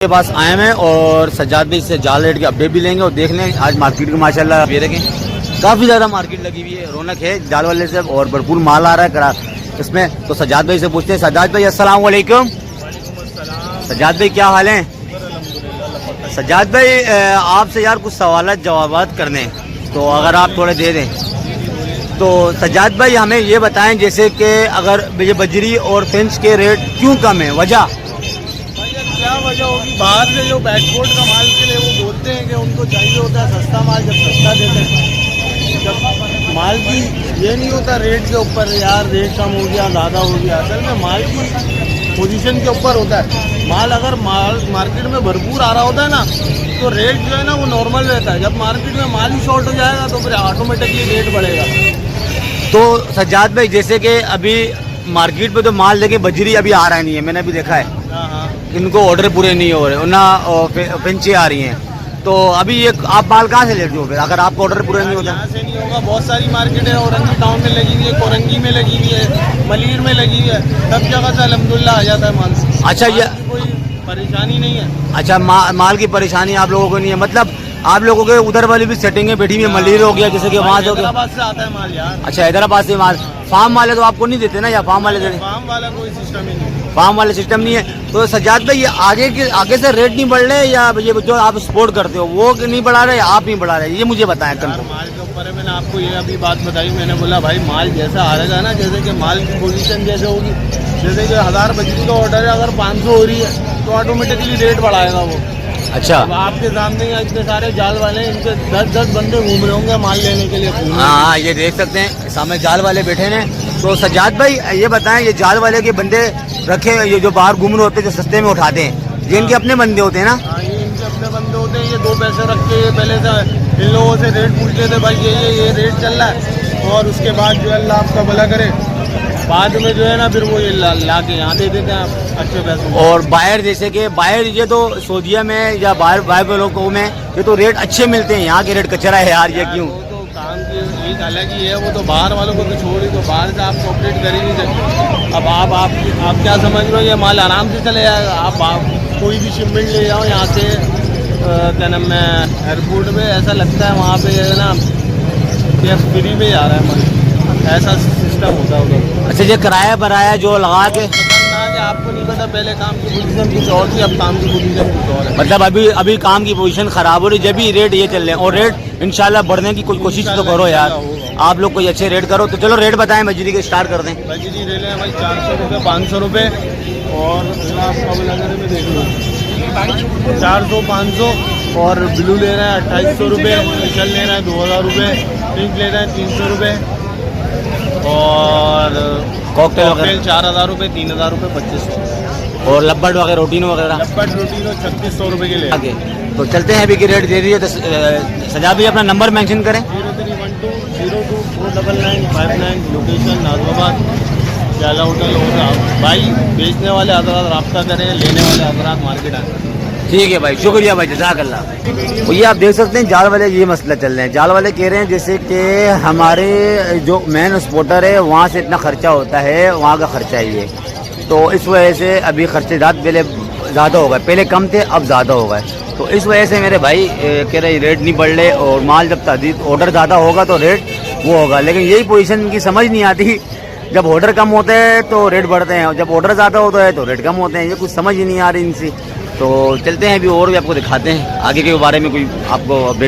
के पास आए हैं और सज्जाद भाई से जाल रेट के अपडेट भी लेंगे और देख लें आज मार्केट को माशाल्लाह ये देखें काफ़ी ज़्यादा मार्केट लगी हुई है, रौनक है जाल वाले से और भरपूर माल आ रहा है करा इसमें। तो सज्जाद भाई से पूछते हैं। सज्जाद भाई अस्सलाम वालेकुम। सज्जाद भाई क्या हाल है? सज्जाद भाई आपसे यार कुछ सवाल जवाब करने हैं, तो अगर आप थोड़े दे दें तो। सज्जाद भाई हमें ये बताएं जैसे कि अगर ये बजरी और फिंच के रेट क्यों कम है, वजह क्या वजह होगी? बाहर से जो बैकवर्ड का माल के लिए वो बोलते हैं कि उनको चाहिए होता है सस्ता माल, जब सस्ता देते हैं जब माल की ये नहीं होता रेट के ऊपर यार रेट कम हो गया ज़्यादा हो गया। असल में माल की पोजीशन के ऊपर होता है। माल अगर मार्केट में भरपूर आ रहा होता है ना तो रेट जो है ना वो नॉर्मल रहता है। जब मार्केट में माल ही शॉर्ट हो जाएगा तो फिर ऑटोमेटिकली रेट बढ़ेगा। तो सज्जाद भाई जैसे कि अभी मार्केट पे तो माल लेके बजरी अभी आ रहा नहीं है, मैंने अभी देखा है। हाँ, इनको ऑर्डर पूरे नहीं हो रहे ना, फिंचे आ रही हैं, तो अभी ये आप माल कहाँ से लेते हो फिर अगर आपको ऑर्डर पूरे नहीं होता? यहाँ से नहीं होगा। बहुत सारी मार्केट है, औरंगी टाउन में लगी हुई है, कोरंगी में लगी हुई है, मलीर में लगी हुई है, सब जगह से अल्हम्दुलिल्लाह आ जाता है माल। अच्छा, ये कोई परेशानी नहीं है। अच्छा माल की परेशानी आप लोगों को नहीं है, मतलब आप लोगों के उधर वाली भी सेटिंग है बैठी हुई है, मलीर हो गया जैसे कि वहाँ से हो गया। हैदराबाद से आता है माल यार। अच्छा हैदराबाद से माल। फार्म वाले तो आपको नहीं देते ना, या फार्म वाले देते? फार्म वाला कोई सिस्टम ही नहीं, फार्म वाले सिस्टम नहीं है। तो सज्जाद भाई ये आगे से रेट नहीं बढ़ रहे या ये जो आप सपोर्ट करते हो वो नहीं बढ़ा रहे या आप नहीं बढ़ा रहे, ये मुझे बताएं। यार माल के ऊपर है। मैंने आपको ये अभी बात बताई, मैंने बोला भाई माल जैसा आ रहेगा ना, जैसे कि माल की पोजीशन जैसे होगी, जैसे कि 1000 बजरी का ऑर्डर है, अगर 500 हो रही है तो ऑटोमेटिकली रेट बढ़ाएगा वो। अच्छा, अब आपके सामने इतने सारे जाल वाले, इनके 10-10 बंदे घूम रहे होंगे माल लेने के लिए। हाँ ये देख सकते हैं सामने जाल वाले बैठे हैं। तो सज्जाद भाई ये बताएं, ये जाल वाले के बंदे रखे ये जो बाहर घूम रहे होते हैं जो सस्ते में उठाते हैं, ये इनके अपने बंदे होते हैं ना? हाँ, ये इनके अपने बंदे होते हैं। ये 2 पैसे रख के पहले से इन लोगों से रेट पूछते थे, भाई ये रेट चल रहा है, और उसके बाद जो है अल्लाह आपका भला करे, बाद में जो है ना फिर वो ये ला के यहाँ दे देते हैं अच्छे पैसे। और बाहर जैसे कि बाहर ये तो सऊदीया में या बाहर लोगों में ये तो रेट अच्छे मिलते हैं, यहाँ के रेट कचरा है यार, ये क्यों? वो तो काम की एक अलग ही है, वो तो बाहर वालों को तो छोड़ ही, तो बाहर से आप कॉपरेट कर ही नहीं सकते। अब आप क्या समझ रहे हो, ये माल आराम से चले जाएगा। आप कोई भी शिपमेंट ले जाओ यहाँ से क्या नाम है एयरपोर्ट पे, ऐसा लगता है वहाँ पे है ना गैस फ्री में जा रहा है माल, ऐसा सिस्टम होता है उधर। अच्छा, ये किराया बराया जो लगा के आपको नहीं पता, पहले काम की पोजीशन कुछ और थी, अब काम की पोजीशन कुछ और है। मतलब अभी काम की पोजीशन खराब हो रही, जब भी रेट ये चल रहे हैं और रेट इंशाल्लाह बढ़ने की कोशिश तो करो यार, आप लोग कोई अच्छे रेट करो। तो चलो रेट बताएं बजरी के स्टार्ट कर दें। बजरी ले लें भाई 400 रुपये, 500 रुपये, और में देख लो 400 500, और ब्लू ले रहे हैं 2800 रुपये, मिशल ले रहे हैं 2000 रुपये, पिंक ले रहे हैं 300 रुपये, और कॉकटेल 4000 रुपये, 3000 रुपये, 2500, और लब्बट वगैरह रोटीनो वगैरह लब्बट रोटीनो 3600 रुपये के ले आगे। तो चलते हैं अभी की रेट दे दीजिए। तो सजा भी अपना नंबर मेंशन करें। 0312024959, लोकेशन नाजमाबाद, जाला होटल। और भाई बेचने वाले हजरात रब्ता करें, लेने वाले हजरात मार्केट आए। ठीक है भाई, शुक्रिया भाई, जज़ाकल्लाह। तो ये आप देख सकते हैं जाल वाले ये मसला चल रहे हैं। जाल वाले कह रहे हैं जैसे कि हमारे जो मेन स्पॉटर है वहाँ से इतना खर्चा होता है, वहाँ का खर्चा ही है, तो इस वजह से अभी खर्चे पहले ज़्यादा हो गए, पहले कम थे अब ज़्यादा हो गए। तो इस वजह से मेरे भाई कह रहे रेट नहीं बढ़ रहे, और माल जब ताज़ीद ऑर्डर ज़्यादा होगा तो रेट वो होगा। लेकिन यही पोजीशन इनकी समझ नहीं आती, जब ऑर्डर कम होते हैं तो रेट बढ़ते हैं, और जब ऑर्डर ज़्यादा होता है तो रेट कम होते हैं। ये कुछ समझ ही नहीं आ रही इनसे। तो चलते हैं अभी और भी आपको दिखाते हैं आगे के बारे में कोई आपको अपडेट।